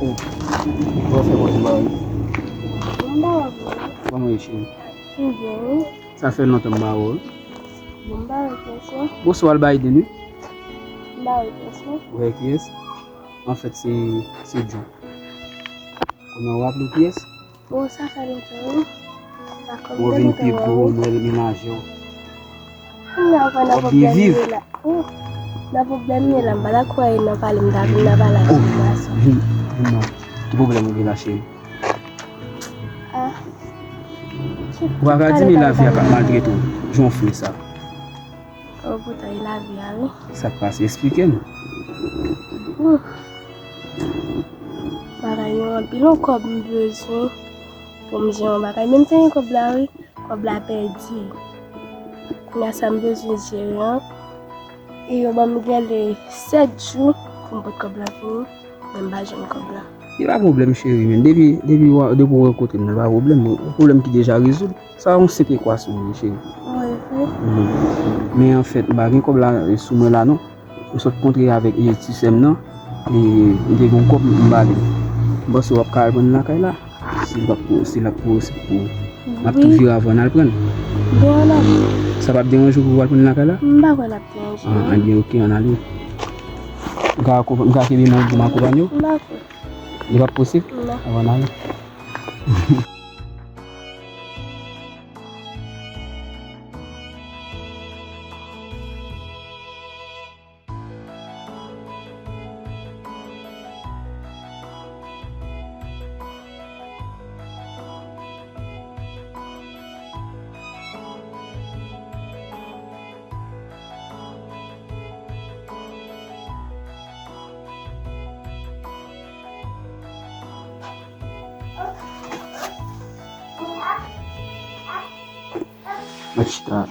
Oh, vou faire votre mari. Mbao. Comment est chérie? Bien. Ça fait longtemps que Mbao. Mbao question. Bonsoir le bail de nuit. Mbao question. Ouais, qui est? En fait, c'est John. On a rappelé qui est? Oh, ça fait longtemps. On vient de pour ménager. Non, pas de problème là. Oh, le problème là, bala quoi, il n'a pas le même n'a pas la situation. Non, le problème est là chérie. Ah. Vous avez dit mais la vie a pas malgré tout. J'en fais ça. Oh, putain, il a vu, hein? Ça passe, expliquez-nous. Bagay yon pilon kob m bezwen pou m jè yon bagay. Mèm ten yon kob la perdi. Koun ya sa m bezwen jè yon. E yon ba m gèle 7 jou pou m pot kob la vini. Mèm ba jè m kob la. Il n'y a pas de problème chérie. Depuis vous rencontrer, il n'y a pas de problème. Le problème qui est déjà résolu. Ça, on sait quoi sur lui chérie. Oui. Mais en fait, comme là, sous moi là, non. Je suis rencontré avec les système là. Et il y a un couple qui m'a dit. Bon, si vous avez carbone là, c'est la pause pour. Ma tout vie avant de prendre. Bien là. Ça va te déranger pour vous prendre la là? Mba kwa la déranger. Ah, bien, ok, on a lu. Vous avez mon compagnon? Mba kwa. Il va possible? Non. On va aller. Machita.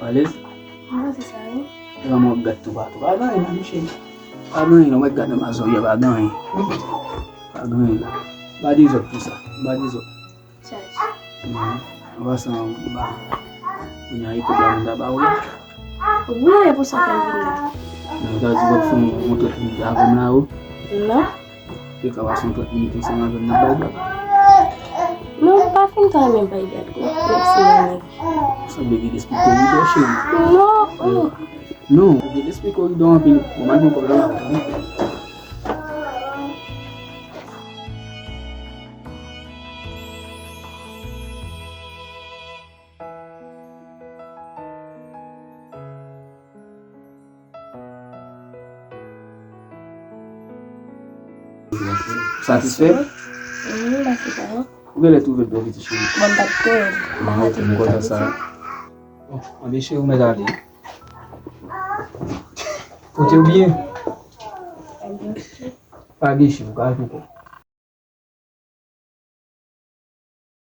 Valeu? Mba se sa yon. Eu amo gato bato. Vai ganhar, não chega. Vai ganhar, não vai ganhar mais olha, vai ganhar. Vai ganhar. Vai dizer puxa, vai dizer. Chaj. Vai ser bah. Punya aí problema da baú. Ou e pou sa fen vin la? Não dá de botar um outro aqui da água na rua. Non. Fica lá só para mim que você não vai na baú. Non, pa fin tan men bay bet. Merci men. Só beber desse pouco de doce. Non. Não, beber desse pouco de doce, o mais bom problema. Satisfait? Merci sa yon. Où est-ce que tu veux le petit chéri? Bon d'accord. Tu me contes ça. On est chez vous, mais allez. Faut te oublier. Pas de chez vous,